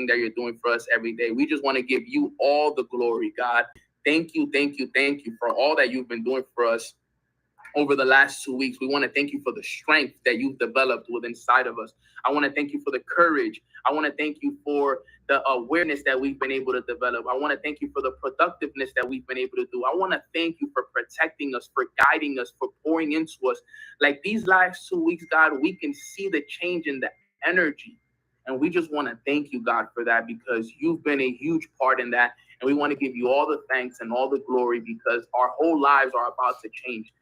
that you're doing for us every day. We just want to give you all the glory, God. Thank you, thank you, thank you for all that you've been doing for us over the last 2 weeks. We want to thank you for the strength that you've developed within inside of us. I want to thank you for the courage. I want to thank you for the awareness that we've been able to develop. I want to thank you for the productiveness that we've been able to do. I want to thank you for protecting us, for guiding us, for pouring into us. Like these last 2 weeks, God, we can see the change in the energy. And we just want to thank you, God, for that because you've been a huge part in that. And we want to give you all the thanks and all the glory because our whole lives are about to change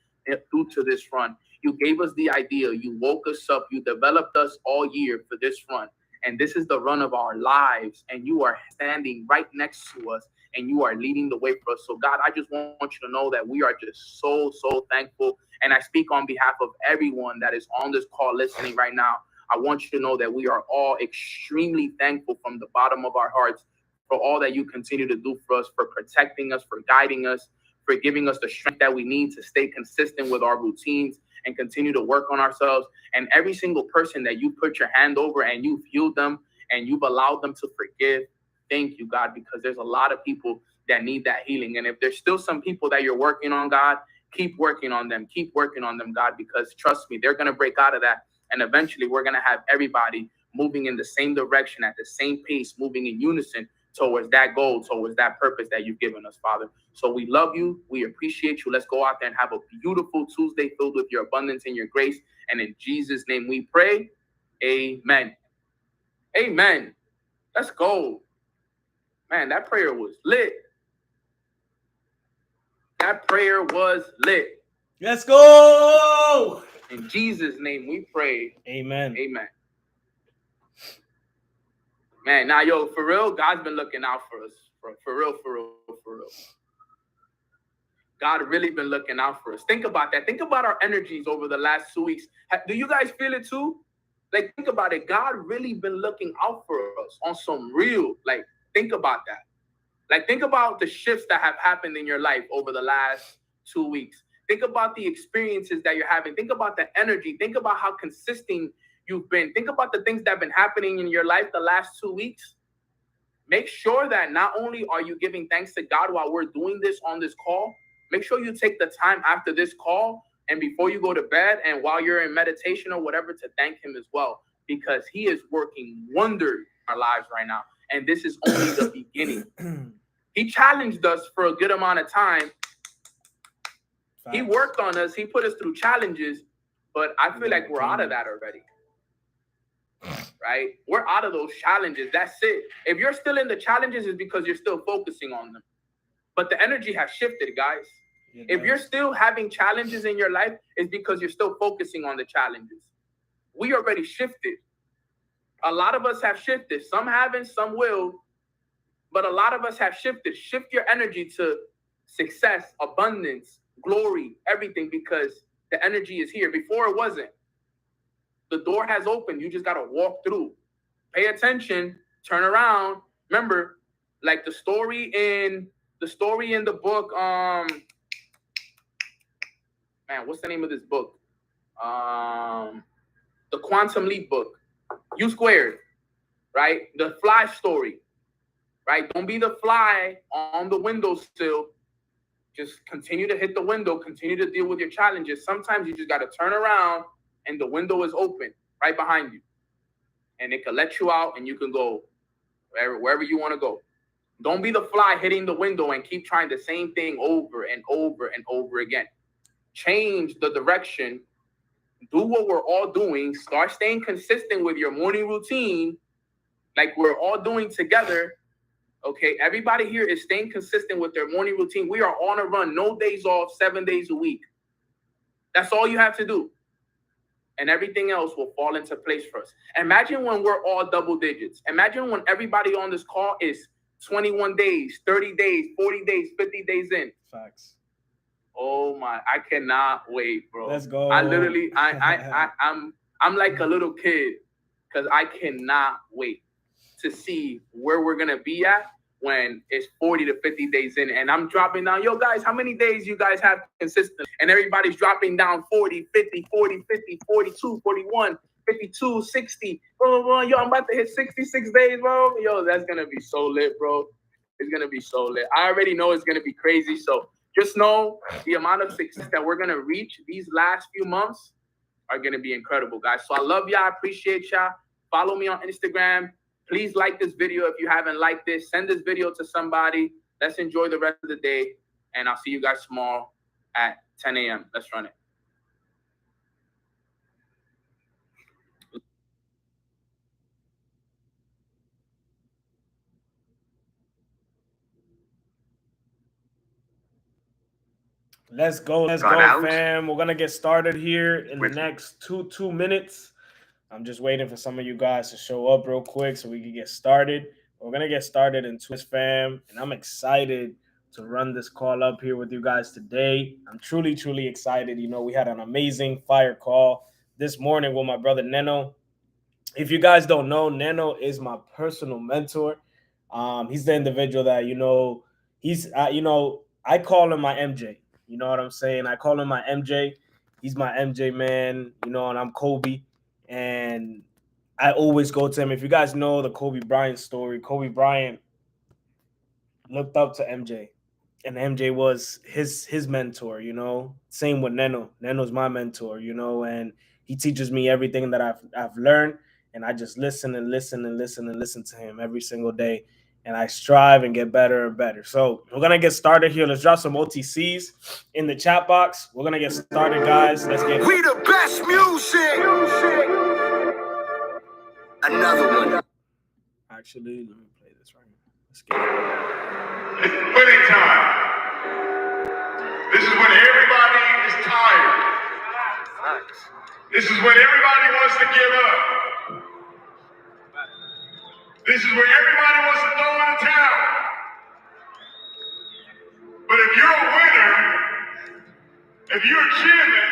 through to this run. You gave us the idea. You woke us up. You developed us all year for this run. And this is the run of our lives. And you are standing right next to us and you are leading the way for us. So, God, I just want you to know that we are just so, so thankful. And I speak on behalf of everyone that is on this call listening right now. I want you to know that we are all extremely thankful from the bottom of our hearts for all that you continue to do for us, for protecting us, for guiding us, for giving us the strength that we need to stay consistent with our routines and continue to work on ourselves. And every single person that you put your hand over and you've healed them and you've allowed them to forgive, thank you, God, because there's a lot of people that need that healing. And if there's still some people that you're working on, God, keep working on them. Keep working on them, God, because trust me, they're going to break out of that. And eventually we're going to have everybody moving in the same direction at the same pace, moving in unison towards that goal, towards that purpose that you've given us, Father. So we love you. We appreciate you. Let's go out there and have a beautiful Tuesday filled with your abundance and your grace. And in Jesus' name we pray. Amen. Amen. Let's go. Man, that prayer was lit. That prayer was lit. Let's go. In Jesus' name we pray. Amen. Amen. Man, now, yo, for real, God's been looking out for us. For real. God really been looking out for us. Think about that. Think about our energies over the last 2 weeks. Do you guys feel it too? Like, think about it. God really been looking out for us on some real, like, think about that. Like, think about the shifts that have happened in your life over the last 2 weeks. Think about the experiences that you're having. Think about the energy. Think about how consistent you've been. Think about the things that have been happening in your life the last 2 weeks. Make sure that not only are you giving thanks to God while we're doing this on this call, make sure you take the time after this call and before you go to bed and while you're in meditation or whatever to thank him as well, because he is working wonders in our lives right now. And this is only the beginning. He challenged us for a good amount of time. He worked on us. He put us through challenges, but I feel like we're out of that already. Right? We're out of those challenges. That's it. If you're still in the challenges, it's because you're still focusing on them. But the energy has shifted, guys. If you're still having challenges in your life, it's because you're still focusing on the challenges. We already shifted. A lot of us have shifted. Some haven't, some will. But a lot of us have shifted. Shift your energy to success, abundance, glory, everything, because the energy is here. Before it wasn't. The door has opened. You just got to walk through. Pay attention. Turn around. Remember, like the story in the book, man, what's the name of this book? The Quantum Leap book. U Squared, right? The fly story, right? Don't be the fly on the windowsill. Just continue to hit the window. Continue to deal with your challenges. Sometimes you just got to turn around and the window is open right behind you. And it can let you out and you can go wherever you want to go. Don't be the fly hitting the window and keep trying the same thing over and over and over again. Change the direction. Do what we're all doing. Start staying consistent with your morning routine like we're all doing together. Okay, everybody here is staying consistent with their morning routine. We are on a run, no days off, 7 days a week. That's all you have to do. And everything else will fall into place for us. Imagine when we're all double digits. Imagine when everybody on this call is 21 days, 30 days, 40 days, 50 days in. Facts. Oh my, I cannot wait, bro. Let's go. I'm like a little kid because I cannot wait to see where we're going to be at when it's 40 to 50 days in. And I'm dropping down, yo, guys, how many days you guys have consistent? And everybody's dropping down 40, 50, 40, 50, 42, 41. 52, 60. Bro, yo, I'm about to hit 66 days, bro. Yo, that's going to be so lit, bro. It's going to be so lit. I already know it's going to be crazy. So just know the amount of success that we're going to reach these last few months are going to be incredible, guys. So I love y'all. I appreciate y'all. Follow me on Instagram. Please like this video if you haven't liked this. Send this video to somebody. Let's enjoy the rest of the day. And I'll see you guys tomorrow at 10 a.m. Let's run it. Let's go, fam. We're gonna get started here in the next two minutes. I'm just waiting for some of you guys to show up real quick so we can get started. We're gonna get started in 2 minutes, fam, and I'm excited to run this call up here with you guys today. I'm truly excited. You know, we had an amazing fire call this morning with my brother Neno. If you guys don't know, Neno is my personal mentor. He's the individual that, you know, he's I call him my MJ. You know what I'm saying? I call him my MJ. He's my MJ, man. You know, and I'm Kobe. And I always go to him. If you guys know the Kobe Bryant story, Kobe Bryant looked up to MJ. And MJ was his mentor, you know. Same with Neno. Neno's my mentor, you know, and he teaches me everything that I've learned. And I just listen to him every single day. And I strive and get better and better. So we're gonna get started here. Let's drop some OTCs in the chat box. We're gonna get started, guys. Let's get. We the best music. Another one. Actually, let me play this right here. Let's get it. It's winning time. This is when everybody is tired. This is when everybody wants to give up. This is where everybody wants to throw in the towel. But if you're a winner, if you're a champion,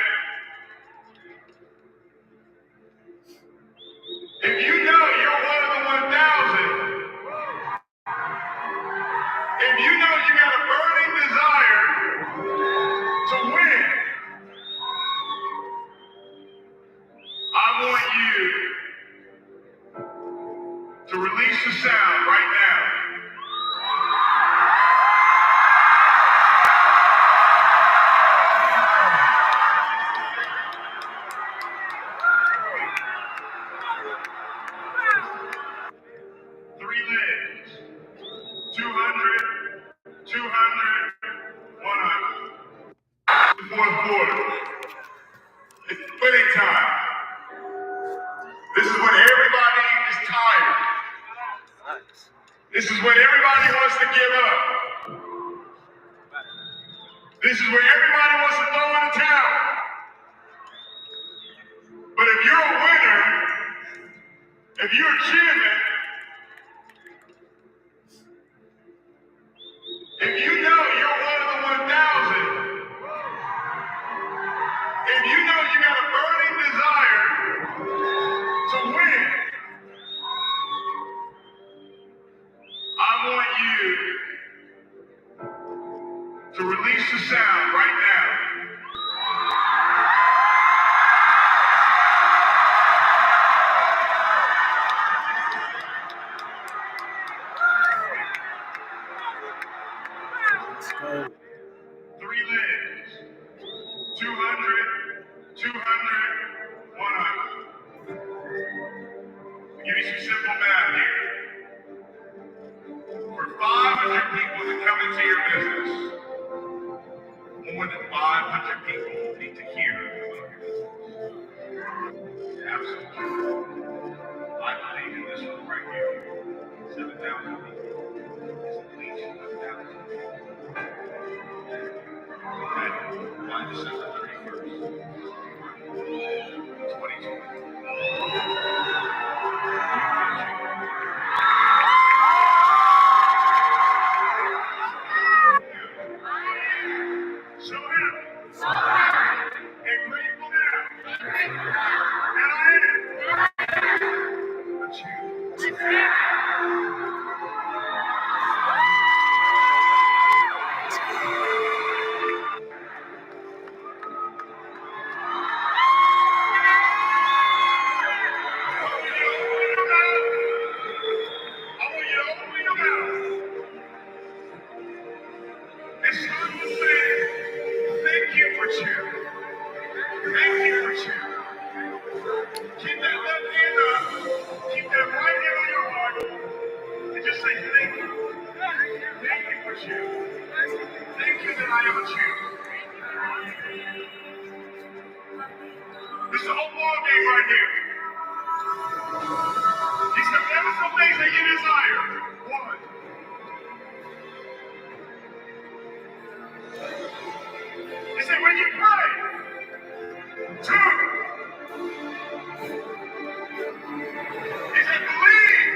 if you know you're one of the 1,000, if you know you got a burning desire to win, I want you to release the sound right now. Three legs, 200, 200, 100. The fourth quarter. It's winning time. This is when everybody is tired. This is when everybody wants to give up. This is where everybody wants to throw in the towel. But if you're a winner, if you're a champion, if you know you're one of the 1,000, if you know you got a burning desire to win, I want you to release the sound right now. Let's go. Three legs, 200, 200, 100. I'll give you some simple math here. For 500 people to come into your business, more than 500 people need to hear about your business. Absolutely. I believe in this one right here. 7,000 people is at least 1,000. Okay, by December 31st, 2020. So happy and grateful now. And I am. But you. a champ. Thank you that I am a champ. This is a whole ball game right here. He said, whatever some things that you desire. One. He said, when you pray. Two. He said, believe.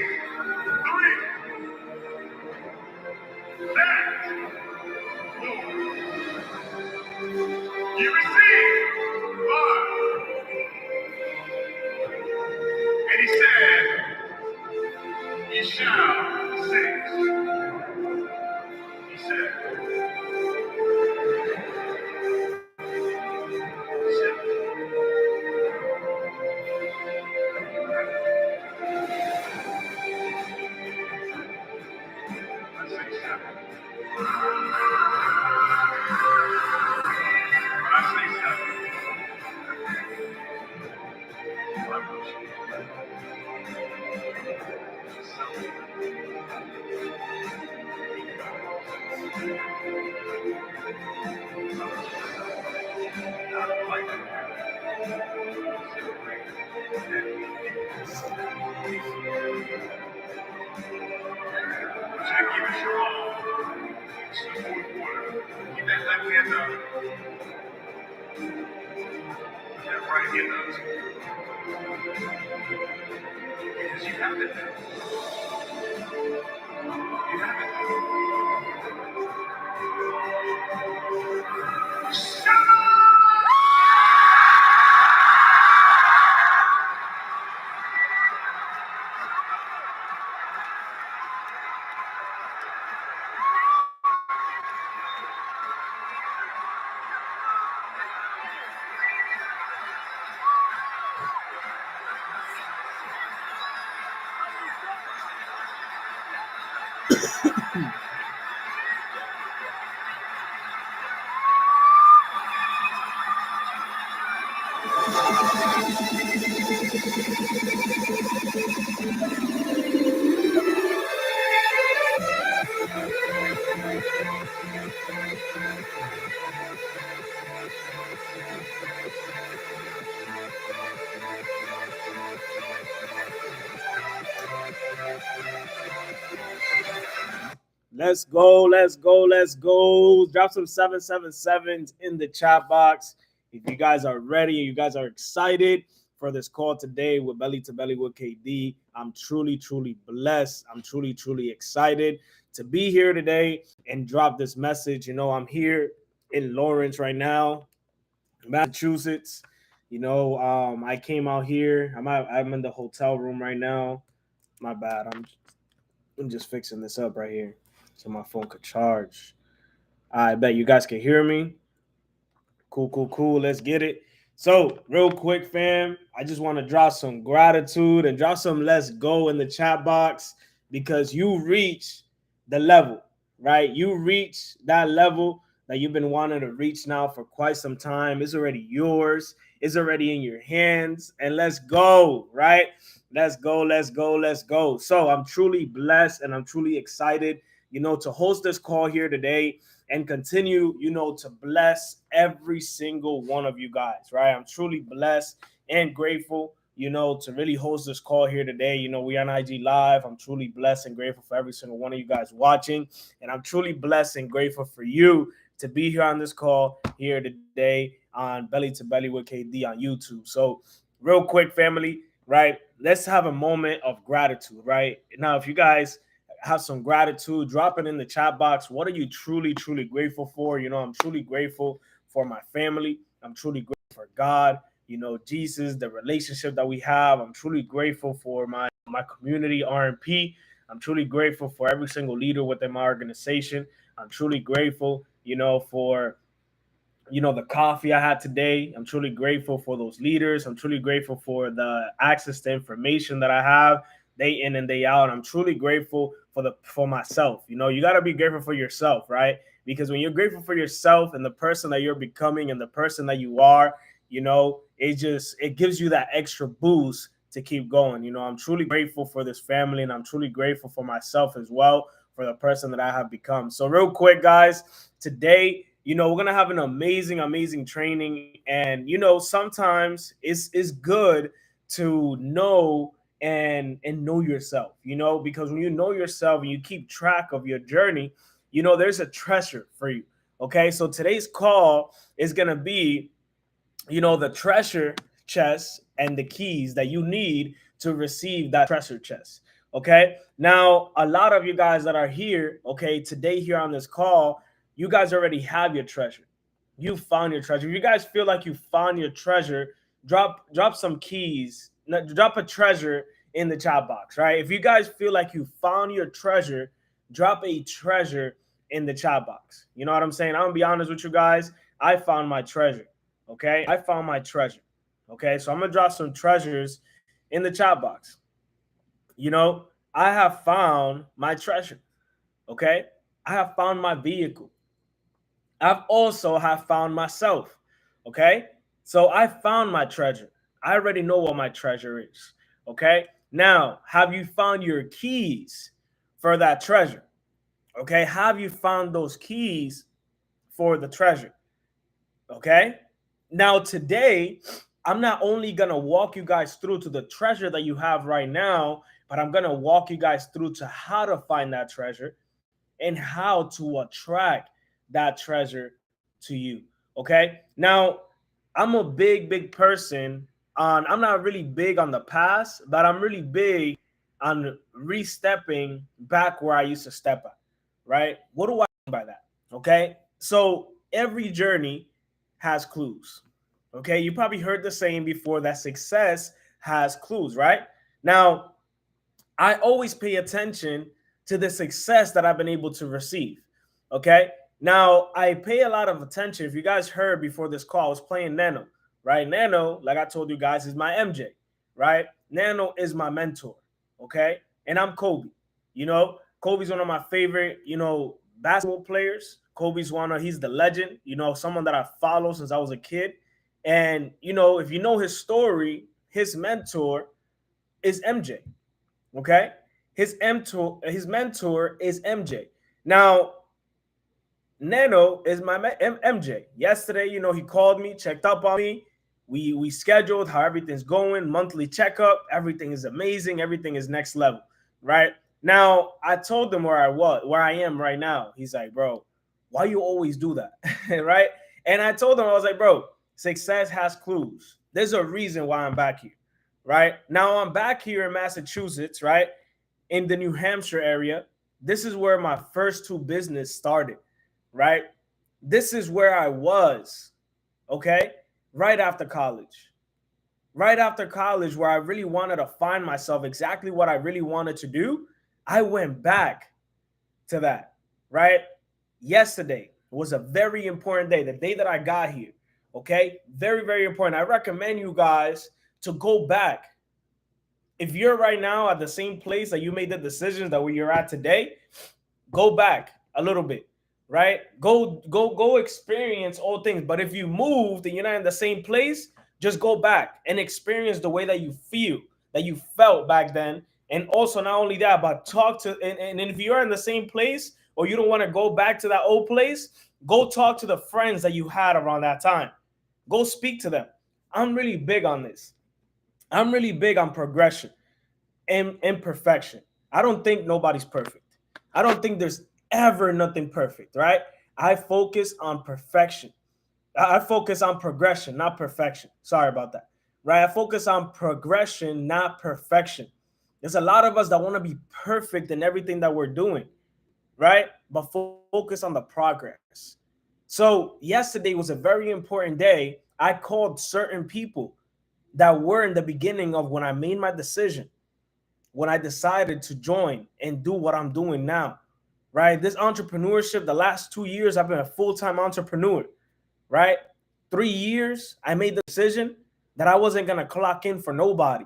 Three. That. Four. You receive. Five. And he said, you shall. Six. He said, keep that left hand up. That right hand up. Because you have it now. You have it now. Let's go, let's go, let's go. Drop some 777s in the chat box. If you guys are ready and you guys are excited for this call today with Belly to Belly with KD, I'm truly, truly blessed. I'm truly, truly excited to be here today and drop this message. You know, I'm here in Lawrence right now, Massachusetts. You know, I came out here. I'm in the hotel room right now. My bad. I'm just fixing this up right here so my phone could charge. I bet you guys can hear me. Cool. Let's get it. So, real quick, fam, I just want to drop some gratitude and drop some let's go in the chat box because you reach the level, right? You reach that level that you've been wanting to reach now for quite some time. It's already yours. It's already in your hands. And let's go, right? Let's go. So I'm truly blessed and I'm truly excited, you know, to host this call here today and continue, you know, to bless every single one of you guys, right? I'm truly blessed and grateful, you know, to really host this call here today. You know, we on IG Live. I'm truly blessed and grateful for every single one of you guys watching. And I'm truly blessed and grateful for you to be here on this call here today on Belly to Belly with KD on YouTube. So real quick, family, right? Let's have a moment of gratitude, right? Now, if you guys have some gratitude, drop it in the chat box. What are you truly, truly grateful for? You know, I'm truly grateful for my family. I'm truly grateful for God, you know, Jesus, the relationship that we have. I'm truly grateful for my community, RMP. I'm truly grateful for every single leader within my organization. I'm truly grateful, you know, for, you know, the coffee I had today. I'm truly grateful for those leaders. I'm truly grateful for the access to information that I have day in and day out. I'm truly grateful for myself. You know, you got to be grateful for yourself, right? Because when you're grateful for yourself and the person that you're becoming and the person that you are, you know, it gives you that extra boost to keep going. You know, I'm truly grateful for this family, and I'm truly grateful for myself as well, for the person that I have become. So real quick, guys, today, you know, we're going to have an amazing training. And, you know, sometimes it's good to know and know yourself, you know, because when you know yourself and you keep track of your journey, you know, there's a treasure for you. Okay. So today's call is going to be, you know, the treasure chest and the keys that you need to receive that treasure chest. Okay. Now, a lot of you guys that are here, okay, today here on this call, you guys already have your treasure. You found your treasure. If you guys feel like you found your treasure, drop some keys, drop a treasure in the chat box, right? If you guys feel like you found your treasure, drop a treasure in the chat box. You know what I'm saying? I'm gonna be honest with you guys. I found my treasure. Okay, I found my treasure. Okay, so I'm gonna drop some treasures in the chat box. You know, I have found my treasure. Okay, I have found my vehicle. I've also have found myself. Okay, so I found my treasure. I already know what my treasure is. Okay, now have you found your keys for that treasure? Okay, have you found those keys for the treasure? Okay, now today I'm not only gonna walk you guys through to the treasure that you have right now, but I'm gonna walk you guys through to how to find that treasure and how to attract that treasure to you. Okay, now I'm a big person on, I'm not really big on the past, but I'm really big on re-stepping back where I used to step at. Right? What do I mean by that? Okay, so every journey has clues. Okay, you probably heard the saying before that success has clues, right? Now, I always pay attention to the success that I've been able to receive. Okay, now I pay a lot of attention. If you guys heard before this call, I was playing Nano, right? Nano, like I told you guys, is my MJ, right? Nano is my mentor, okay? And I'm Kobe, you know? Kobe's one of my favorite, you know, basketball players. He's the legend, you know, someone that I follow since I was a kid. And, you know, if you know his story, his mentor is MJ. Okay. His mentor is MJ. Now, Nano is my MJ. Yesterday, you know, he called me, checked up on me. We scheduled how everything's going, monthly checkup. Everything is amazing. Everything is next level. Right. Now, I told him where I am right now. He's like, bro, why you always do that? Right? And I told him, I was like, bro, success has clues. There's a reason why I'm back here. Right? Now I'm back here in Massachusetts, right? In the New Hampshire area. This is where my first two business started. Right? This is where I was. Okay? Right after college. Right after college, where I really wanted to find myself, exactly what I really wanted to do. I went back to that, right? Yesterday was a very important day, the day that I got here, okay? Very important. I recommend you guys to go back. If you're right now at the same place that you made the decisions that where you're at today, go back a little bit, right? Go experience all things. But if you moved and you're not in the same place, just go back and experience the way that you feel, that you felt back then. And also not only that, but talk to, and if you're in the same place or you don't want to go back to that old place, go talk to the friends that you had around that time. Go speak to them. I'm really big on this. I'm really big on progression and imperfection. I don't think nobody's perfect. I don't think there's ever nothing perfect, right? I focus on perfection. I focus on progression, not perfection. Sorry about that, right? I focus on progression, not perfection. There's a lot of us that want to be perfect in everything that we're doing, right? But focus on the progress. So yesterday was a very important day. I called certain people that were in the beginning of when I made my decision, when I decided to join and do what I'm doing now, right? This entrepreneurship, the last 2 years, I've been a full-time entrepreneur, right? 3 years, I made the decision that I wasn't going to clock in for nobody.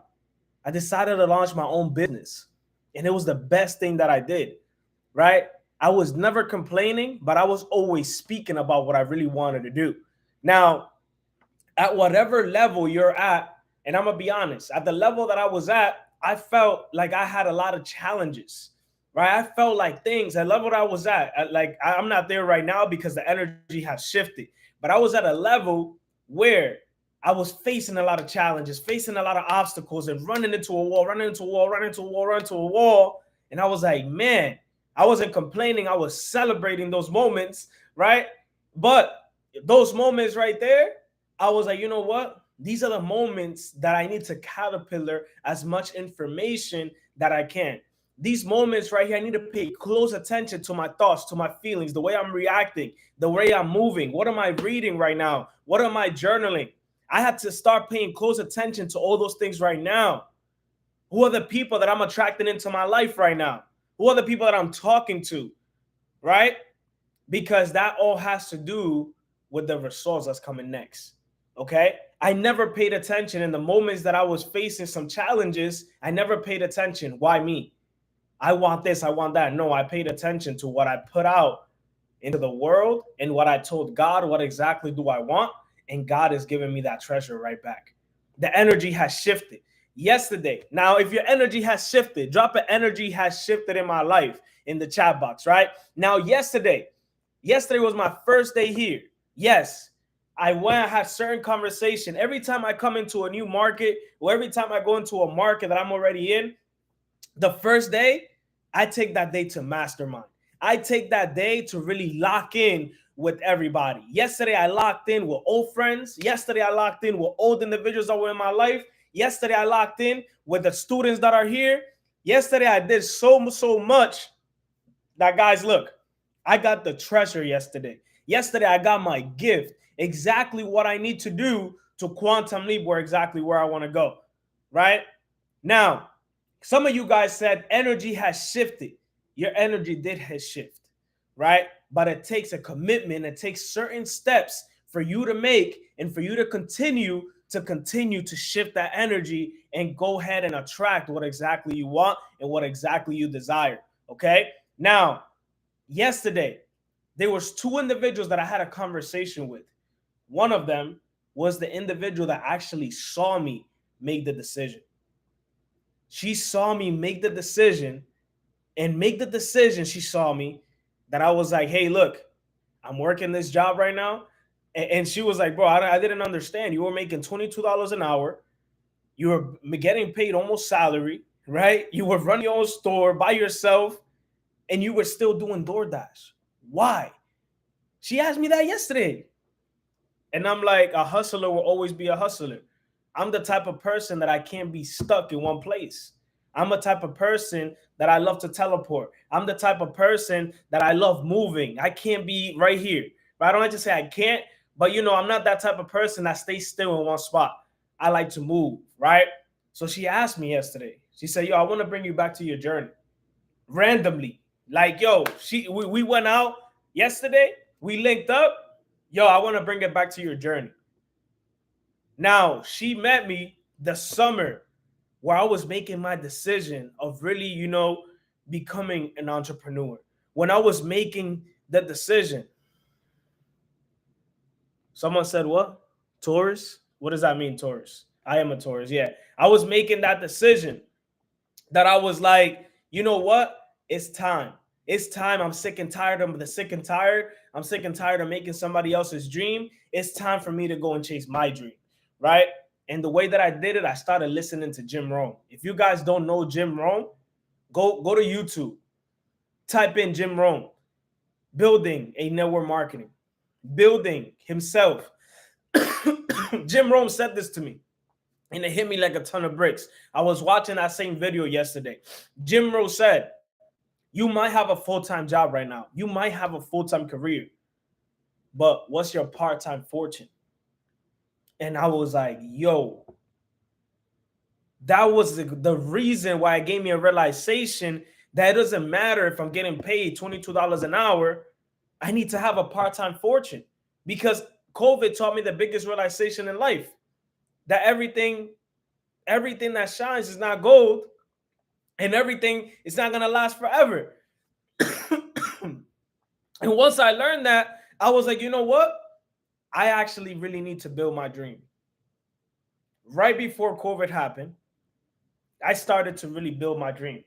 I decided to launch my own business, and it was the best thing that I did, right? I was never complaining, but I was always speaking about what I really wanted to do. Now, at whatever level you're at, And I'm going to be honest, at the level that I was at, I felt like I had a lot of challenges, right? I felt like things at the level that I was at, like I'm not there right now because the energy has shifted, but I was at a level where I was facing a lot of challenges, facing a lot of obstacles, and running into a wall, running into a wall, running into a wall, running into a wall. And I was like, man, I wasn't complaining. I was celebrating those moments, right? But those moments right there, I was like, you know what? These are the moments that I need to caterpillar as much information that I can. These moments right here, I need to pay close attention to my thoughts, to my feelings, the way I'm reacting, the way I'm moving. What am I reading right now? What am I journaling? I had to start paying close attention to all those things right now. Who are the people that I'm attracting into my life right now? Who are the people that I'm talking to, right? Because that all has to do with the results that's coming next, okay? I never paid attention in the moments that I was facing some challenges. I never paid attention. Why me? I want this, I want that. No, I paid attention to what I put out into the world and what I told God, what exactly do I want? And God is giving me that treasure right back. The energy has shifted. Yesterday, now if your energy has shifted, drop an energy has shifted in my life in the chat box, right? Now, yesterday was my first day here. Yes, I went, I had certain conversation. Every time I come into a new market or every time I go into a market that I'm already in, the first day, I take that day to mastermind. I take that day to really lock in with everybody. Yesterday, I locked in with old friends. Yesterday, I locked in with old individuals that were in my life. Yesterday, I locked in with the students that are here. Yesterday, I did so much that, guys, look, I got the treasure yesterday. Yesterday, I got my gift, exactly what I need to do to quantum leap where exactly where I want to go, right? Now, some of you guys said energy has shifted. Your energy did shift, right? But it takes a commitment. It takes certain steps for you to make and for you to continue to shift that energy and go ahead and attract what exactly you want and what exactly you desire, okay? Now, yesterday, there was two individuals that I had a conversation with. One of them was the individual that actually saw me make the decision. She saw me make the decision, she saw me that I was like, hey, look, I'm working this job right now. And she was like, bro, I didn't understand. You were making $22 an hour. You were getting paid almost salary, right? You were running your own store by yourself, and you were still doing DoorDash. Why? She asked me that yesterday. And I'm like, a hustler will always be a hustler. I'm the type of person that I can't be stuck in one place. I'm a type of person that I love to teleport. I'm the type of person that I love moving. I can't be right here. But I don't like to say I can't, but I'm not that type of person that stays still in one spot. I like to move, right? So she asked me yesterday. She said, yo, I want to bring you back to your journey. Randomly. Like, yo, we went out yesterday. We linked up. Yo, I want to bring it back to your journey. Now, she met me the summer where I was making my decision of really, becoming an entrepreneur. When I was making the decision, someone said, what? Taurus? What does that mean, Taurus? I am a Taurus, yeah. I was making that decision that I was like, you know what? It's time. It's time. I'm sick and tired of the sick and tired. I'm sick and tired of making somebody else's dream. It's time for me to go and chase my dream, right? And the way that I did it, I started listening to Jim Rohn. If you guys don't know Jim Rohn, go to YouTube. Type in Jim Rohn, building a network marketing, building himself. Jim Rohn said this to me, and it hit me like a ton of bricks. I was watching that same video yesterday. Jim Rohn said, you might have a full-time job right now. You might have a full-time career, but what's your part-time fortune? And I was like, yo, that was the reason why it gave me a realization that it doesn't matter if I'm getting paid $22 an hour. I need to have a part-time fortune, because COVID taught me the biggest realization in life, that everything that shines is not gold, and everything is not going to last forever. And once I learned that, I was like, you know what? I actually really need to build my dream. right before COVID happened, I started to really build my dream.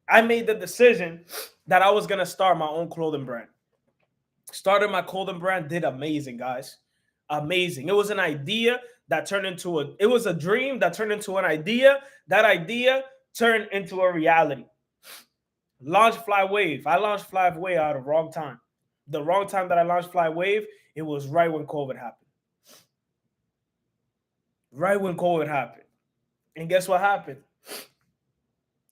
I made the decision that I was going to start my own clothing brand. Started my clothing brand, did amazing, guys. Amazing. It was an idea that turned into it was a dream that turned into an idea. That idea turned into a reality. Launched FlyWave. I launched FlyWave at the wrong time. The wrong time that I launched FlyWave, it was right when COVID happened. Right when COVID happened. And guess what happened?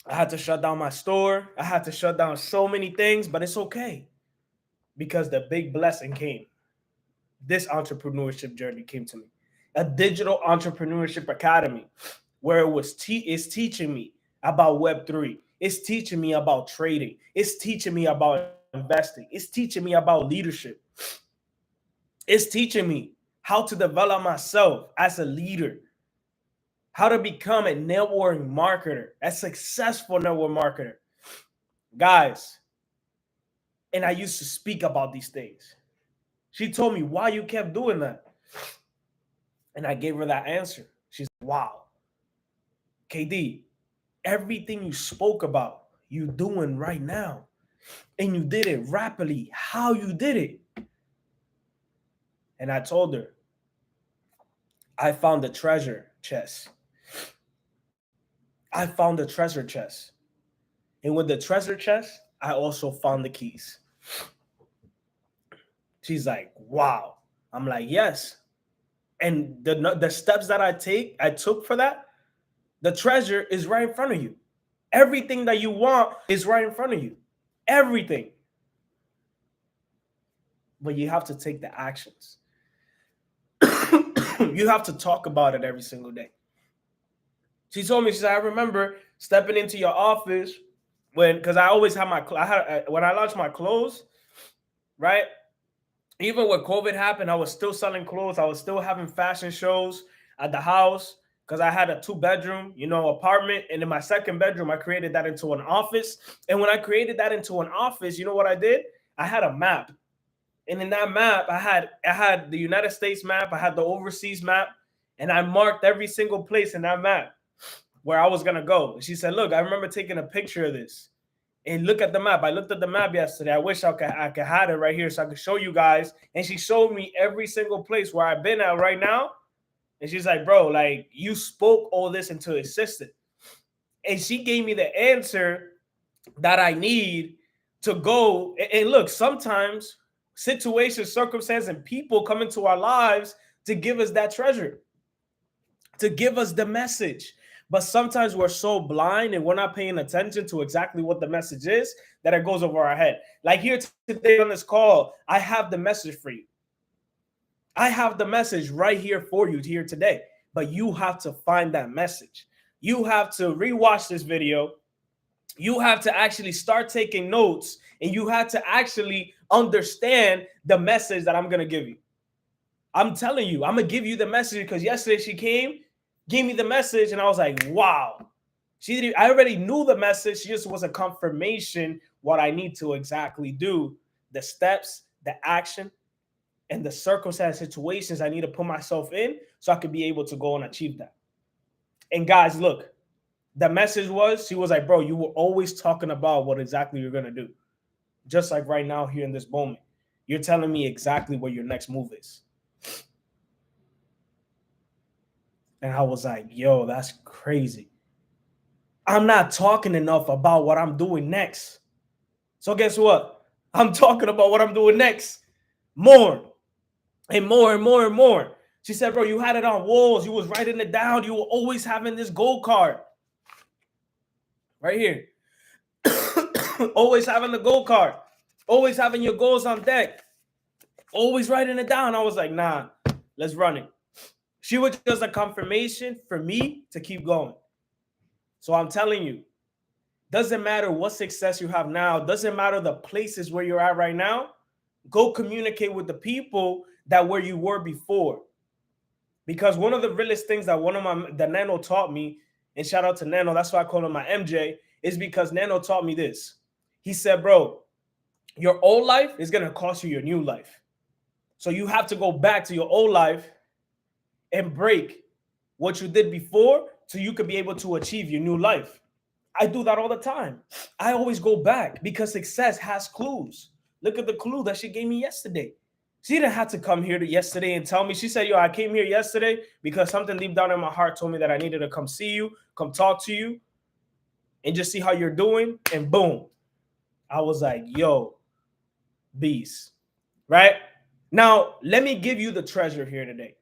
I had to shut down my store. I had to shut down so many things, but it's okay. Because the big blessing came. This entrepreneurship journey came to me. A digital entrepreneurship academy where it was it's teaching me about Web3. It's teaching me about trading. It's teaching me about investing. It's teaching me about leadership. It's teaching me how to develop myself as a leader, how to become a network marketer, a successful network marketer. Guys, and I used to speak about these things. She told me, why you kept doing that? And I gave her that answer. She's like, wow, KD, everything you spoke about, you doing right now. And you did it rapidly. How you did it? And I told her, I found the treasure chest. I found the treasure chest. And with the treasure chest, I also found the keys. She's like, wow. I'm like, yes. And the steps that I took for that, the treasure is right in front of you. Everything that you want is right in front of you. Everything. But you have to take the actions. You have to talk about it every single day. She told me, she said, I remember stepping into your office because I always have when I launched my clothes, right? Even when COVID happened, I was still selling clothes. I was still having fashion shows at the house because I had a 2-bedroom, apartment. And in my second bedroom, I created that into an office. And when I created that into an office, you know what I did? I had a map. And in that map, I had the United States map. I had the overseas map. And I marked every single place in that map where I was going to go. And she said, look, I remember taking a picture of this. And look at the map. I looked at the map yesterday. I wish I could have it right here so I could show you guys. And she showed me every single place where I've been at right now. And she's like, bro, like you spoke all this into existence. And she gave me the answer that I need to go. And look, sometimes situations, circumstances, and people come into our lives to give us that treasure, to give us the message. But sometimes we're so blind and we're not paying attention to exactly what the message is that it goes over our head. Like here today on this call, I have the message for you. I have the message right here for you here today. But you have to find that message. You have to rewatch this video. You have to actually start taking notes. And you have to actually understand the message that I'm going to give you. I'm telling you, I'm going to give you the message because yesterday she came, gave me the message, and I was like, wow. I already knew the message. She just was a confirmation what I need to exactly do, the steps, the action, and the circumstance situations I need to put myself in so I could be able to go and achieve that. And guys, look, the message was, she was like, bro, you were always talking about what exactly you're going to do. Just like right now here in this moment, you're telling me exactly what your next move is. And I was like, yo, that's crazy. I'm not talking enough about what I'm doing next. So guess what? I'm talking about what I'm doing next. More and more and more and more. She said, bro, you had it on walls. You was writing it down. You were always having this goal card. Right here. Always having the goal card. Always having your goals on deck. Always writing it down. I was like, nah, let's run it. She was just a confirmation for me to keep going. So I'm telling you, doesn't matter what success you have now, doesn't matter the places where you're at right now, go communicate with the people that where you were before. Because one of the realest things that that Nano taught me, and shout out to Nano, that's why I call him my MJ, is because Nano taught me this. He said, bro, your old life is going to cost you your new life. So you have to go back to your old life and break what you did before so you could be able to achieve your new life. I do that all the time. I always go back because success has clues. Look at the clue that she gave me yesterday. She didn't have to come here yesterday and tell me. She said, yo, I came here yesterday because something deep down in my heart told me that I needed to come see you, come talk to you, and just see how you're doing. And boom. I was like, yo, beast. Right? Now, let me give you the treasure here today.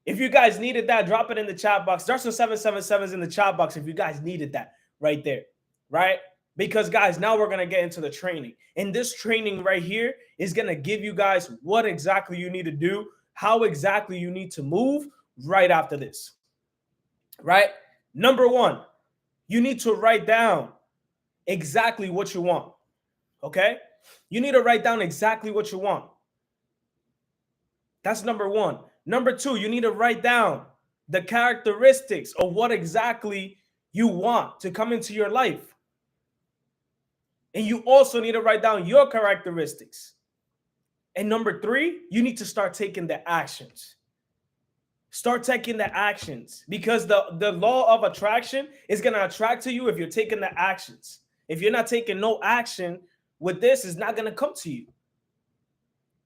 If you guys needed that, drop it in the chat box. There's some 777s in the chat box if you guys needed that right there. Right? Because, guys, now we're going to get into the training. And this training right here is going to give you guys what exactly you need to do, how exactly you need to move right after this. Right? Number one, you need to write down exactly what you want. Okay? You need to write down exactly what you want. That's number one. Number two, you need to write down the characteristics of what exactly you want to come into your life. And you also need to write down your characteristics. And number three, you need to start taking the actions. Start taking the actions because the law of attraction is going to attract to you if you're taking the actions. If you're not taking no action with this, it's not going to come to you.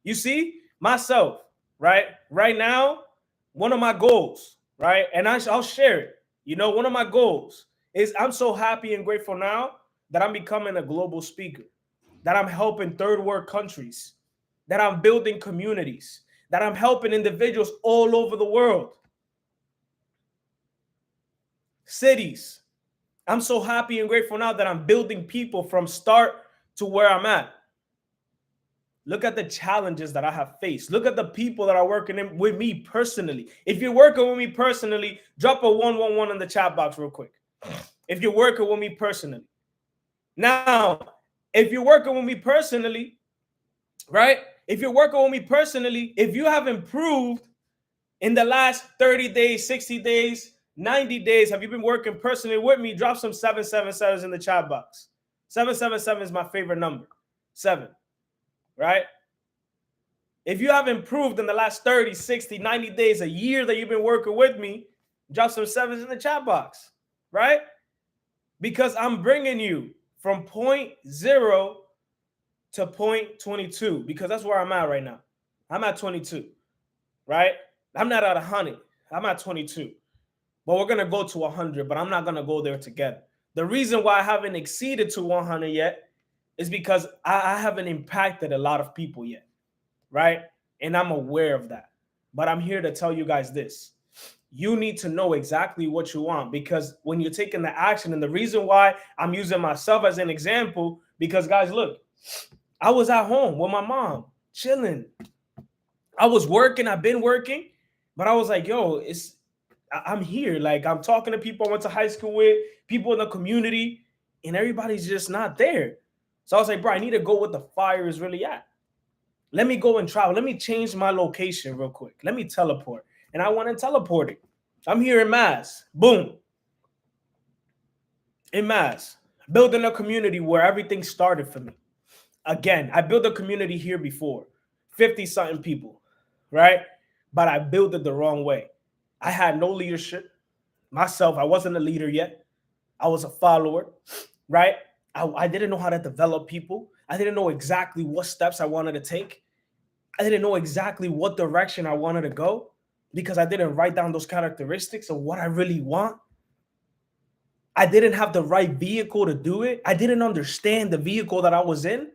You see, myself, right? Right now, one of my goals, right? And I'll share it. You know, one of my goals is I'm so happy and grateful now that I'm becoming a global speaker, that I'm helping third world countries, that I'm building communities, that I'm helping individuals all over the world. Cities. I'm so happy and grateful now that I'm building people from start to where I'm at. Look at the challenges that I have faced. Look at the people that are working with me personally. If you're working with me personally, drop a 111 in the chat box real quick. If you're working with me personally. Now, if you're working with me personally, right? If you're working with me personally, if you have improved in the last 30 days, 60 days, 90 days, have you been working personally with me? Drop some 777s in the chat box. 777 is my favorite number. 7, right? If you have improved in the last 30, 60, 90 days, a year that you've been working with me, drop some 7s in the chat box, right? Because I'm bringing you from 0 to 22, because that's where I'm at right now. I'm at 22, right? I'm not at 100. I'm at 22. But we're going to go to 100, but I'm not going to go there together. The reason why I haven't exceeded to 100 yet is because I haven't impacted a lot of people yet, right? And I'm aware of that. But I'm here to tell you guys this. You need to know exactly what you want, because when you're taking the action, and the reason why I'm using myself as an example, because guys, look, I was at home with my mom, chilling. I was working. I've been working, but I was like, yo, I'm here. Like, I'm talking to people I went to high school with, people in the community, and everybody's just not there. So I was like, bro, I need to go where the fire is really at. Let me go and travel. Let me change my location real quick. Let me teleport. And I went and teleported. I'm here in Mass. Boom. In Mass. Building a community where everything started for me. Again, I built a community here before. 50-something people, right? But I built it the wrong way. I had no leadership. Myself, I wasn't a leader yet. I was a follower, right? I didn't know how to develop people. I didn't know exactly what steps I wanted to take. I didn't know exactly what direction I wanted to go because I didn't write down those characteristics of what I really want. I didn't have the right vehicle to do it. I didn't understand the vehicle that I was in.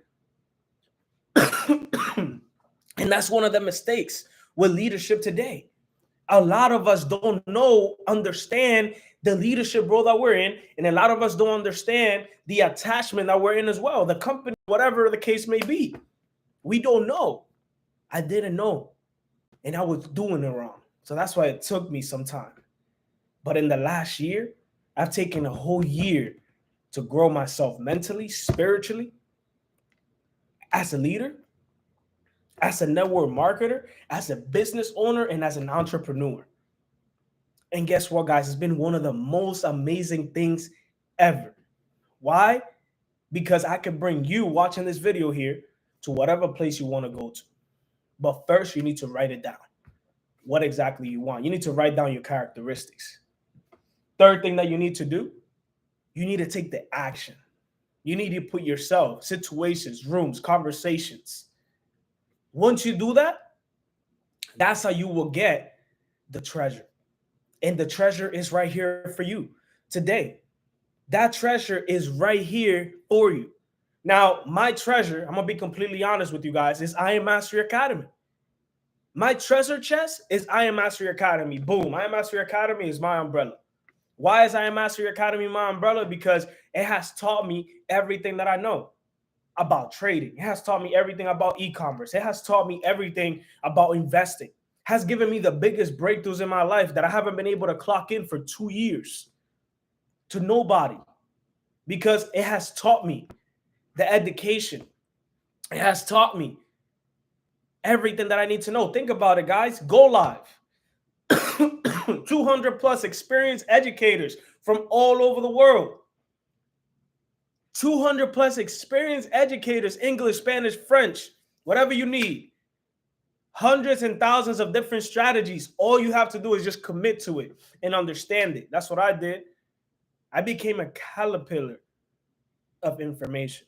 And that's one of the mistakes with leadership today. A lot of us don't understand the leadership role that we're in. And a lot of us don't understand the attachment that we're in as well. The company, whatever the case may be. We don't know. I didn't know. And I was doing it wrong. So that's why it took me some time. But in the last year, I've taken a whole year to grow myself mentally, spiritually, as a leader, as a network marketer, as a business owner, and as an entrepreneur. And guess what, guys? It's been one of the most amazing things ever. Why? Because I can bring you watching this video here to whatever place you want to go to. But first, you need to write it down. what exactly you want. You need to write down your characteristics. Third thing that you need to do, you need to take the action. You need to put yourself, situations, rooms, conversations. Once you do that, that's how you will get the treasure. And the treasure is right here for you today. That treasure is right here for you. Now, my treasure, I'm going to be completely honest with you guys, is I Am Mastery Academy. My treasure chest is I Am Mastery Academy. Boom. I Am Mastery Academy is my umbrella. Why is I Am Mastery Academy my umbrella? Because it has taught me everything that I know about trading. It has taught me everything about e-commerce. It has taught me everything about investing. It has given me the biggest breakthroughs in my life that I haven't been able to clock in for 2 years to nobody, because it has taught me the education. It has taught me everything that I need to know. Think about it, guys. Go Live. 200 plus experienced educators from all over the world. 200 plus experienced educators, English, Spanish, French, whatever you need. Hundreds and thousands of different strategies. All you have to do is just commit to it and understand it. That's what I did. I became a caterpillar of information.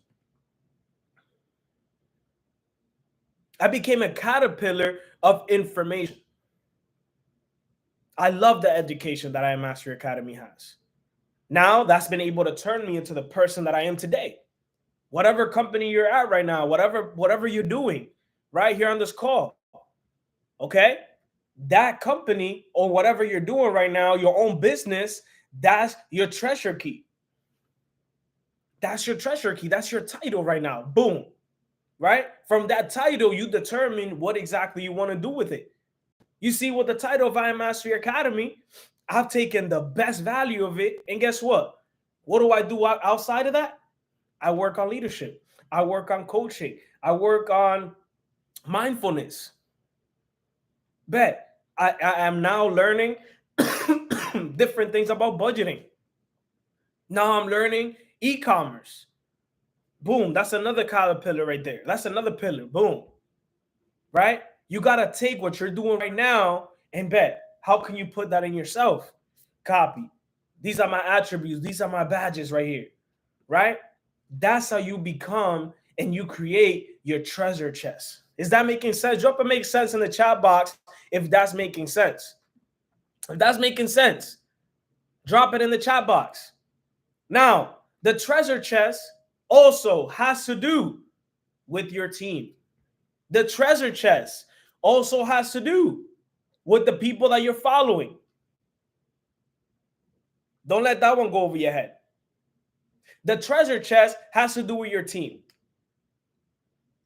I became a caterpillar of information. I love the education that I Am Mastery Academy has. Now that's been able to turn me into the person that I am today. Whatever company you're at right now, whatever you're doing right here on this call, okay? That company or whatever you're doing right now, your own business, that's your treasure key. That's your treasure key. That's your title right now. Boom. Right? From that title, you determine what exactly you want to do with it. You see, with the title of I Am Mastery Academy, I've taken the best value of it. And guess what? What do I do outside of that? I work on leadership. I work on coaching. I work on mindfulness. Bet. I am now learning different things about budgeting. Now I'm learning e-commerce. Boom. That's another caterpillar right there. That's another pillar. Boom. Right? You got to take what you're doing right now and bet. How can you put that in yourself? Copy. These are my attributes. These are my badges right here. Right? That's how you become and you create your treasure chest. Is that making sense? Drop a make sense in the chat box if that's making sense. If that's making sense, drop it in the chat box. Now, the treasure chest also has to do with your team. The treasure chest also has to do with the people that you're following. Don't let that one go over your head. The treasure chest has to do with your team.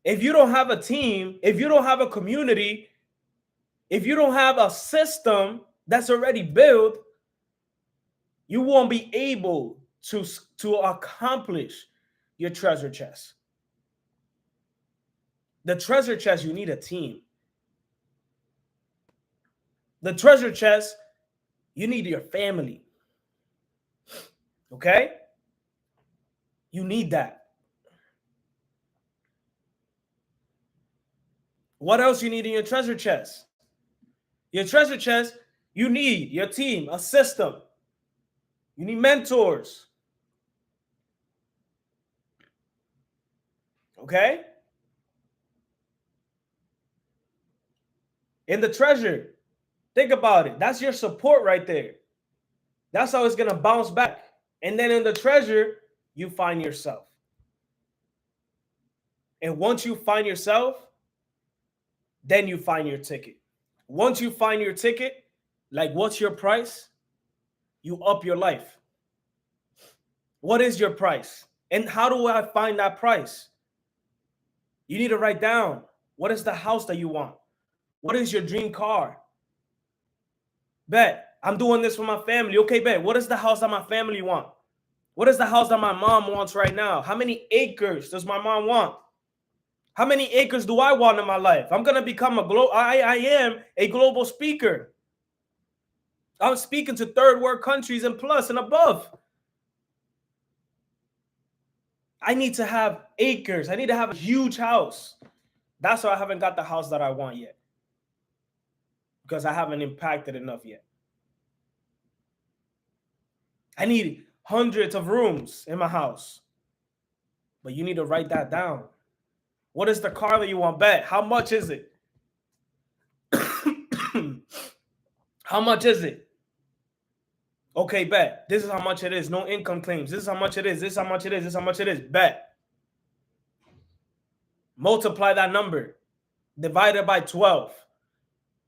If you don't have a team, if you don't have a community, if you don't have a system that's already built, you won't be able to accomplish your treasure chest. The treasure chest, you need a team. The treasure chest, you need your family. Okay? You need that. What else you need in your treasure chest? Your treasure chest, you need your team, a system. You need mentors. Okay? In the treasure, think about it. That's your support right there. That's how it's going to bounce back. And then in the treasure, you find yourself. And once you find yourself, then you find your ticket. Once you find your ticket, like what's your price? You up your life. What is your price? And how do I find that price? You need to write down, what is the house that you want? What is your dream car? Bet, I'm doing this for my family. Okay, bet, what is the house that my family want? What is the house that my mom wants right now? How many acres does my mom want? How many acres do I want in my life? I'm going to become I am a global speaker. I'm speaking to third world countries and plus and above. I need to have acres. I need to have a huge house. That's why I haven't got the house that I want yet. because I haven't impacted enough yet. I need hundreds of rooms in my house. But you need to write that down. What is the car that you want? Bet. How much is it? How much is it? Okay, bet. This is how much it is. No income claims. This is how much it is. This is how much it is. This is how much it is. Bet. Multiply that number. Divide it by 12.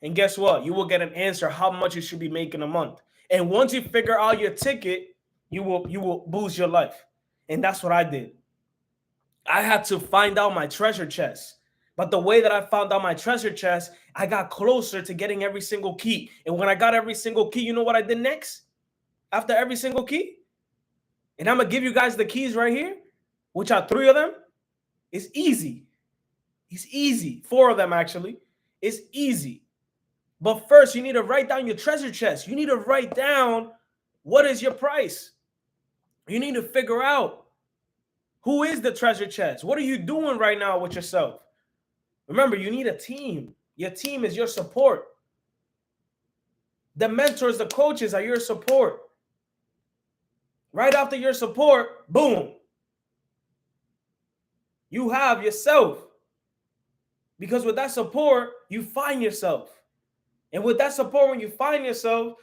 And guess what? You will get an answer how much you should be making a month. And once you figure out your ticket, you will boost your life. And that's what I did. I had to find out my treasure chest. But the way that I found out my treasure chest, I got closer to getting every single key. And when I got every single key, you know what I did next? After every single key? And I'm going to give you guys the keys right here, which are 3 of them. It's easy. It's easy. 4 of them, actually. It's easy. But first, you need to write down your treasure chest. You need to write down what is your price. You need to figure out who is the treasure chest. What are you doing right now with yourself? Remember, you need a team. Your team is your support. The mentors, the coaches are your support. Right after your support, boom. You have yourself. Because with that support, you find yourself. And with that support, when you find yourself,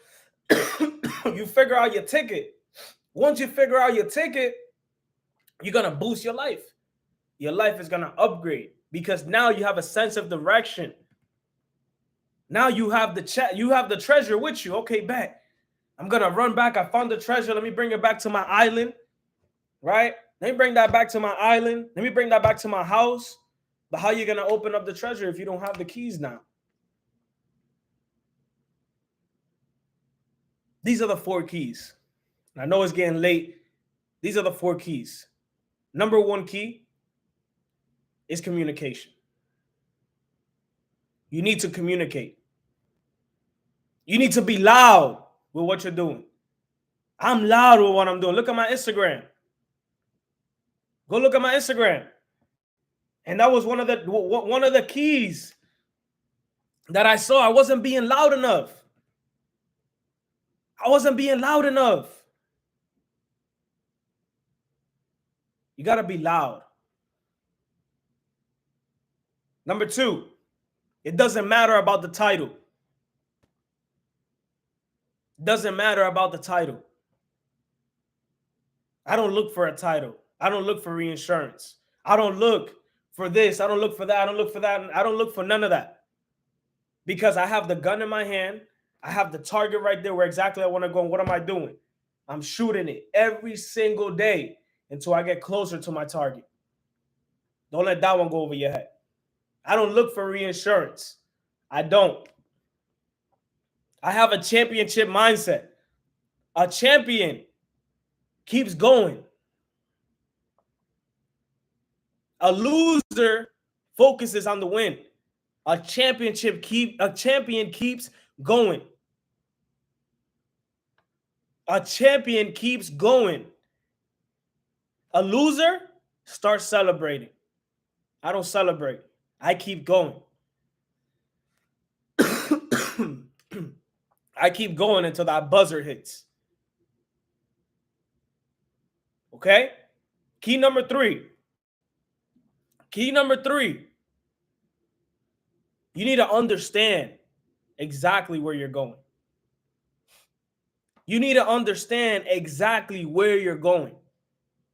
you figure out your ticket. Once you figure out your ticket, you're going to boost your life. Your life is going to upgrade because now you have a sense of direction. Now you have the treasure with you. Okay, bet. I'm going to run back. I found the treasure. Let me bring it back to my island, right? Let me bring that back to my island. Let me bring that back to my house. But how are you going to open up the treasure if you don't have the keys now? These are the 4 keys. I know it's getting late. These are the 4 keys. Number 1 key is communication. You need to communicate. You need to be loud with what you're doing. I'm loud with what I'm doing. Look at my Instagram. Go look at my Instagram. And that was one of the keys that I saw. I wasn't being loud enough. I wasn't being loud enough. You got to be loud. Number 2, it doesn't matter about the title. It doesn't matter about the title. I don't look for a title. I don't look for reinsurance. I don't look for this. I don't look for that. I don't look for that. I don't look for none of that. Because I have the gun in my hand. I have the target right there where exactly I want to go. And what am I doing? I'm shooting it every single day until I get closer to my target. Don't let that one go over your head. I don't look for reinsurance. I don't. I have a championship mindset. A champion keeps going. A loser focuses on the win. A champion keeps going. A champion keeps going. A loser starts celebrating. I don't celebrate. I keep going. I keep going until that buzzer hits. Okay? Key number 3. Key number 3. You need to understand exactly where you're going. You need to understand exactly where you're going.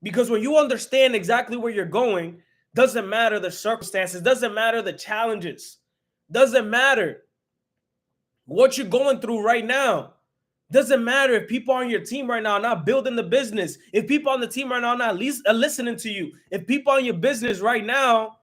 Because when you understand exactly where you're going, doesn't matter the circumstances, doesn't matter the challenges, doesn't matter what you're going through right now. Doesn't matter if people on your team right now are not building the business, if people on the team right now are not listening to you, if people on your business right now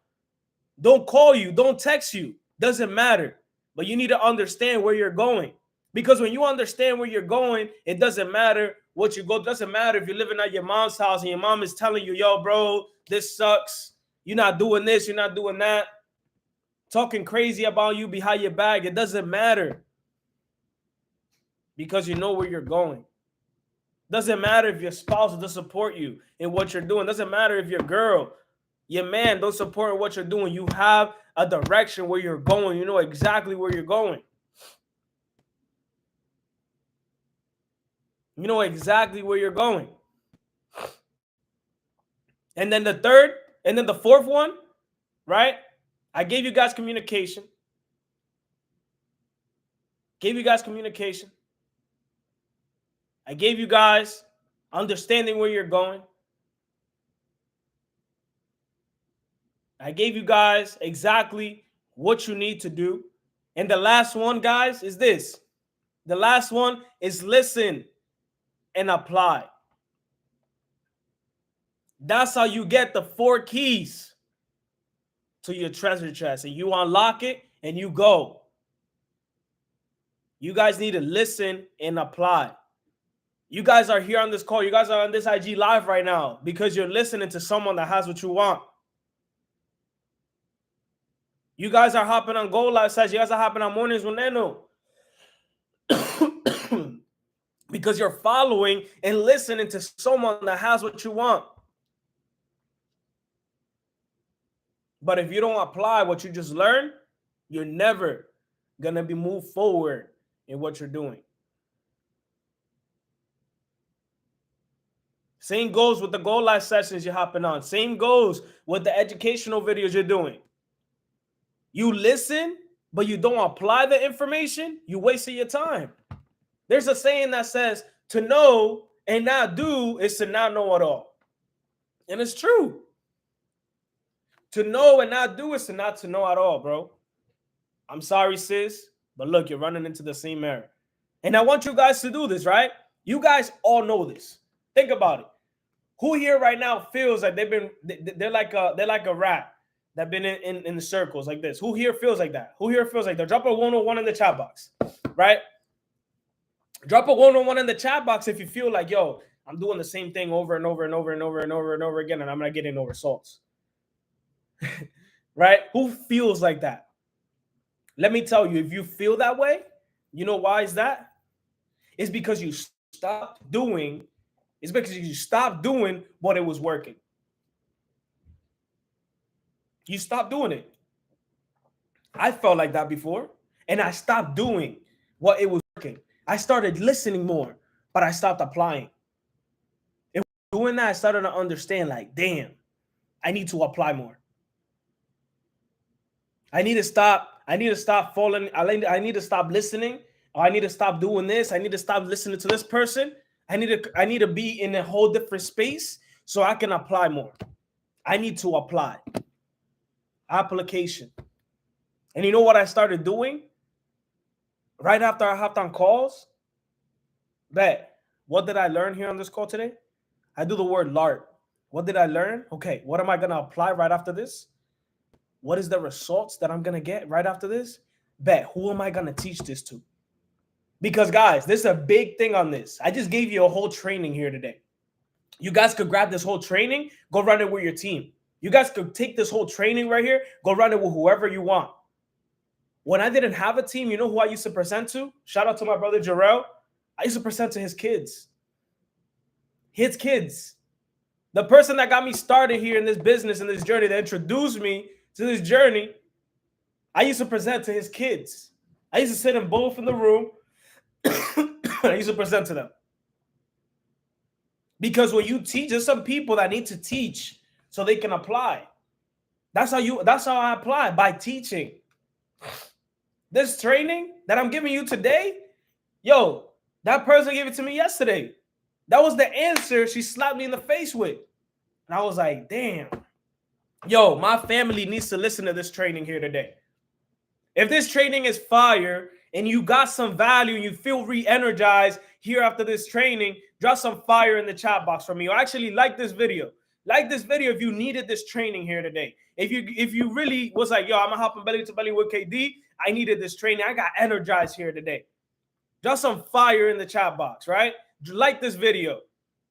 don't call you, don't text you, doesn't matter. But you need to understand where you're going. Because when you understand where you're going, it doesn't matter what you go. It doesn't matter if you're living at your mom's house and your mom is telling you, yo, bro, this sucks. You're not doing this. You're not doing that. Talking crazy about you behind your back. It doesn't matter. Because you know where you're going. Doesn't matter if your spouse doesn't support you in what you're doing. Doesn't matter if your girl, your man don't support what you're doing. You have a direction where you're going. You know exactly where you're going. You know exactly where you're going. And then the fourth one, right? I gave you guys communication. I gave you guys understanding where you're going. I gave you guys exactly what you need to do. And the last one, guys, is this. The last one is listen and apply. That's how you get the 4 keys to your treasure chest. And you unlock it and you go. You guys need to listen and apply. You guys are here on this call. You guys are on this IG live right now because you're listening to someone that has what you want. You guys are hopping on Gold Live sets. You guys are hopping on Mornings with Neno. Because you're following and listening to someone that has what you want. But if you don't apply what you just learned, you're never going to be moved forward in what you're doing. Same goes with the Gold Live sessions you're hopping on. Same goes with the educational videos you're doing. You listen, but you don't apply the information, you wasted your time. There's a saying that says, to know and not do is to not know at all. And it's true. To know and not do is to not to know at all, bro. I'm sorry, sis, but look, you're running into the same error. And I want you guys to do this, right? You guys all know this. Think about it. Who here right now feels like they're like a rat that been in the circles like this? Who here feels like that? Who here feels like that? Drop a 101 in the chat box, right? Drop a 101 in the chat box if you feel like, yo, I'm doing the same thing over and over and over and over and over and over again, and I'm not getting no results. Right? Who feels like that? Let me tell you, if you feel that way, you know why is that? It's because you stopped doing. It's because you stopped doing what it was working. You stopped doing it. I felt like that before, and I stopped doing what it was working. I started listening more, but I stopped applying. And doing that, I started to understand, like, damn, I need to apply more. I need to stop falling. I need to stop listening. Or I need to stop doing this. I need to stop listening to this person. I need to be in a whole different space so I can apply more. I need to apply. Application. And you know what I started doing? Right after I hopped on calls? What did I learn here on this call today? I do the word LARP. What did I learn? Okay, what am I going to apply right after this? What is the results that I'm going to get right after this? Who am I going to teach this to? Because, guys, this is a big thing on this. I just gave you a whole training here today. You guys could grab this whole training, go run it with your team. You guys could take this whole training right here, go run it with whoever you want. When I didn't have a team, you know who I used to present to? Shout out to my brother Jarrell. I used to present to his kids. His kids. The person that got me started here in this business, in this journey, that introduced me to this journey, I used to present to his kids. I used to sit them both in the room. I used to present to them. Because when you teach, there's some people that need to teach so they can apply. That's how I apply, by teaching. This training that I'm giving you today, yo, that person gave it to me yesterday. That was the answer she slapped me in the face with. And I was like, damn. Yo, my family needs to listen to this training here today. If this training is fire and you got some value and you feel re-energized here after this training, drop some fire in the chat box for me. Or actually like this video. Like this video if you needed this training here today. If you really was like, yo, I'm going to hop on Belly to Belly with KD. I needed this training. I got energized here today. Drop some fire in the chat box, right? Like this video.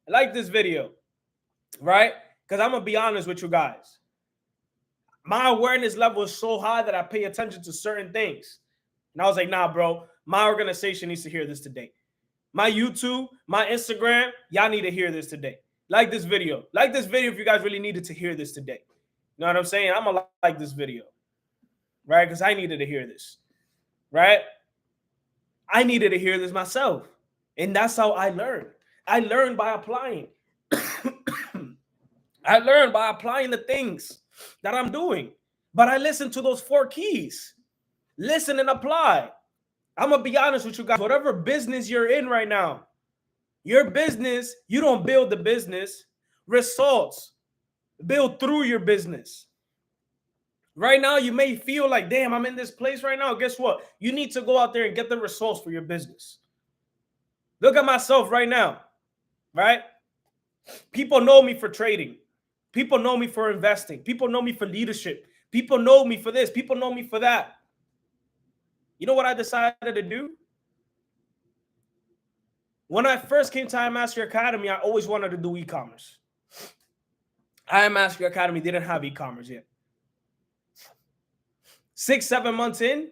Like this video, right? Because I'm going to be honest with you guys. My awareness level is so high that I pay attention to certain things. And I was like, nah, bro, my organization needs to hear this today. My YouTube, my Instagram, y'all need to hear this today. Like this video. Like this video if you guys really needed to hear this today. You know what I'm saying? I'm going to like this video, right? Because I needed to hear this, right? I needed to hear this myself. And that's how I learned. I learned by applying. I learned by applying the things that I'm doing. But I listen to those 4 keys. Listen and apply. I'm going to be honest with you guys. Whatever business you're in right now, your business, you don't build the business. Results build through your business. Right now, you may feel like, damn, I'm in this place right now. Guess what? You need to go out there and get the results for your business. Look at myself right now, right? People know me for trading. People know me for investing. People know me for leadership. People know me for this. People know me for that. You know what I decided to do? When I first came to iMastery Academy, I always wanted to do e-commerce. iMastery Academy didn't have e-commerce yet. 6-7 months in,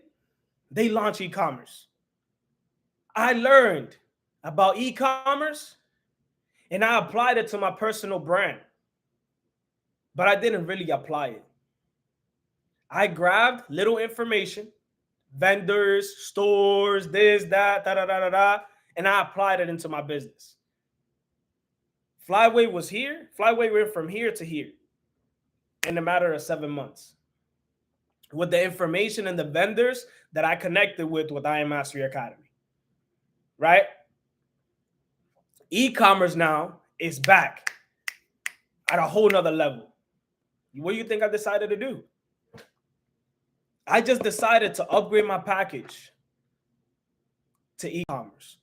they launched e-commerce. I learned about e-commerce and I applied it to my personal brand. But I didn't really apply it. I grabbed little information, vendors, stores, this, that, and I applied it into my business. Flyway was here. Flyway went from here to here in a matter of 7 months. With the information and the vendors that I connected with iMastery Academy, right? E-commerce now is back at a whole nother level. What do you think I decided to do? I just decided to upgrade my package to e-commerce.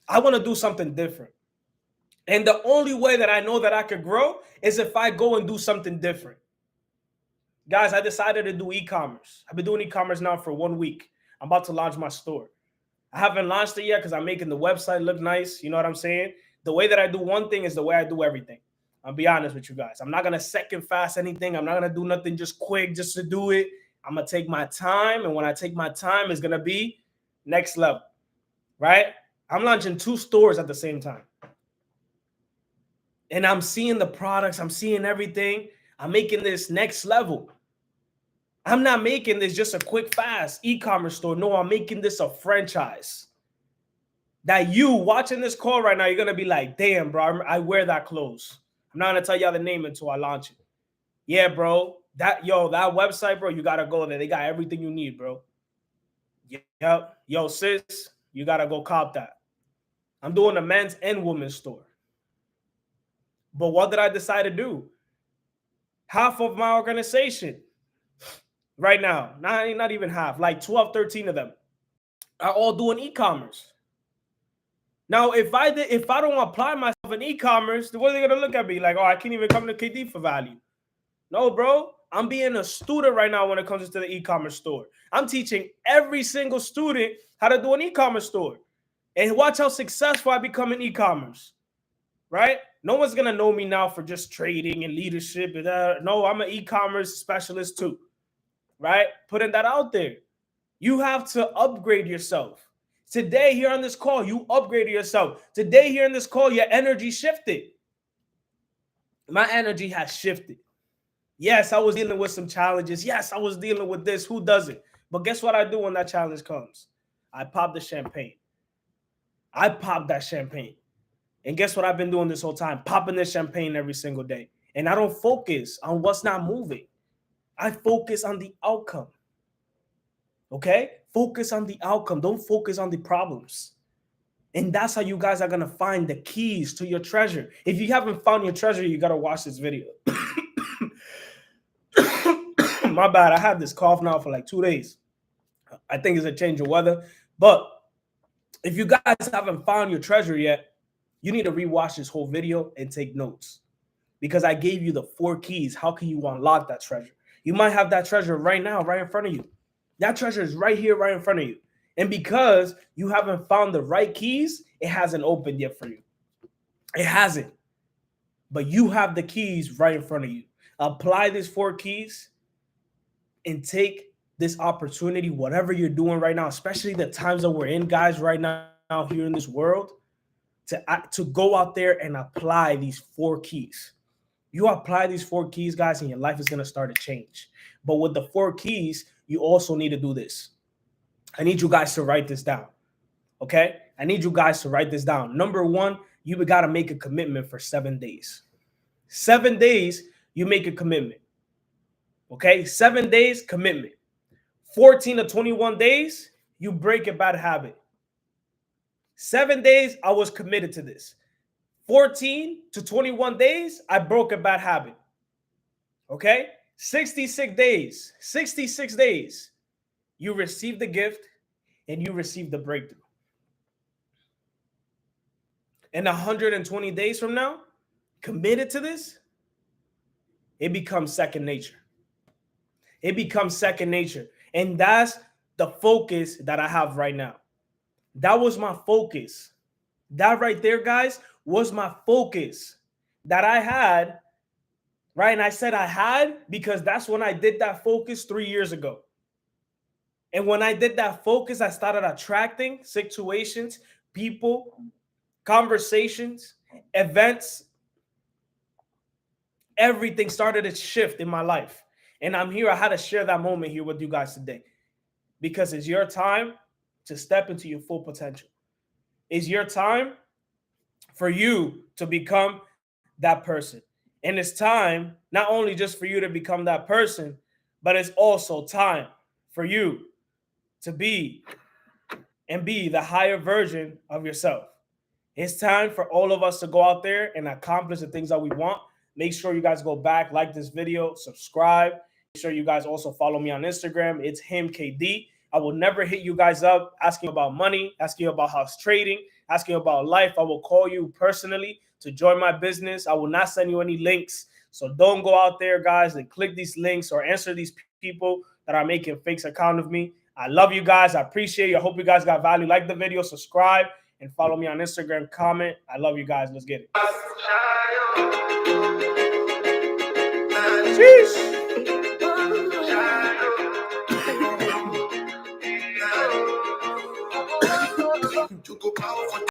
I want to do something different. And the only way that I know that I could grow is if I go and do something different. Guys, I decided to do e-commerce. I've been doing e-commerce now for 1 week. I'm about to launch my store. I haven't launched it yet because I'm making the website look nice. You know what I'm saying? The way that I do one thing is the way I do everything. I'll be honest with you guys. I'm not going to second fast anything. I'm not going to do nothing just quick just to do it. I'm going to take my time. And when I take my time, it's going to be next level, right? I'm launching 2 stores at the same time. And I'm seeing the products. I'm seeing everything. I'm making this next level. I'm not making this just a quick, fast e-commerce store. No, I'm making this a franchise. That you watching this call right now, you're going to be like, damn, bro, I wear that clothes. I'm not going to tell y'all the name until I launch it. Yeah, bro. That website, bro, you got to go there. They got everything you need, bro. Yep. Yo, sis, you got to go cop that. I'm doing a men's and women's store. But what did I decide to do? Half of my organization right now, not even half, like 12, 13 of them are all doing e-commerce. Now, if I don't apply myself in e-commerce, what are they going to look at me like? Oh, I can't even come to KD for value. No, bro. I'm being a student right now when it comes to the e-commerce store. I'm teaching every single student how to do an e-commerce store. And watch how successful I become in e-commerce, right? No one's going to know me now for just trading and leadership. No, I'm an e-commerce specialist too, right? Putting that out there. You have to upgrade yourself. Today here on this call, you upgraded yourself. Today here in this call, your energy shifted. My energy has shifted. Yes, I was dealing with some challenges. Yes, I was dealing with this. Who doesn't? But guess what I do when that challenge comes? I pop the champagne. I pop that champagne. And guess what I've been doing this whole time? Popping this champagne every single day. And I don't focus on what's not moving. I focus on the outcome. Okay? Focus on the outcome. Don't focus on the problems. And that's how you guys are going to find the keys to your treasure. If you haven't found your treasure, you got to watch this video. My bad. I had this cough now for like 2 days. I think it's a change of weather. But if you guys haven't found your treasure yet, you need to rewatch this whole video and take notes. Because I gave you the 4 keys. How can you unlock that treasure? You might have that treasure right now, right in front of you. That treasure is right here, right in front of you. And because you haven't found the right keys, it hasn't opened yet for you. It hasn't. But you have the keys right in front of you. Apply these 4 keys and take this opportunity, whatever you're doing right now, especially the times that we're in, guys, right now here in this world, to go out there and apply these 4 keys. You apply these 4 keys, guys, and your life is going to start to change. But with the 4 keys, you also need to do this. I need you guys to write this down, okay? I need you guys to write this down. Number one, you got to make a commitment for 7 days. 7 days, you make a commitment. Okay? 7 days, commitment. 14 to 21 days, you break a bad habit. 7 days, I was committed to this. 14 to 21 days, I broke a bad habit. Okay? 66 days. 66 days. You receive the gift and you receive the breakthrough. And 120 days from now, committed to this, it becomes second nature. It becomes second nature. And that's the focus that I have right now. That was my focus. That right there, guys, was my focus that I had, right? And I said I had because that's when I did that focus 3 years ago. And when I did that focus, I started attracting situations, people, conversations, events. Everything started to shift in my life. And I'm here. I had to share that moment here with you guys today because it's your time to step into your full potential. It's your time for you to become that person. And it's time not only just for you to become that person, but it's also time for you to be the higher version of yourself. It's time for all of us to go out there and accomplish the things that we want. Make sure you guys go back, like this video, subscribe. Make sure you guys also follow me on Instagram. It's HimKD. I will never hit you guys up asking about money, asking about house trading, asking about life. I will call you personally to join my business. I will not send you any links. So don't go out there, guys, and click these links or answer these people that are making fakes account of me. I love you guys. I appreciate you. I hope you guys got value. Like the video, subscribe, and follow me on Instagram. Comment. I love you guys. Let's get it. Sheesh.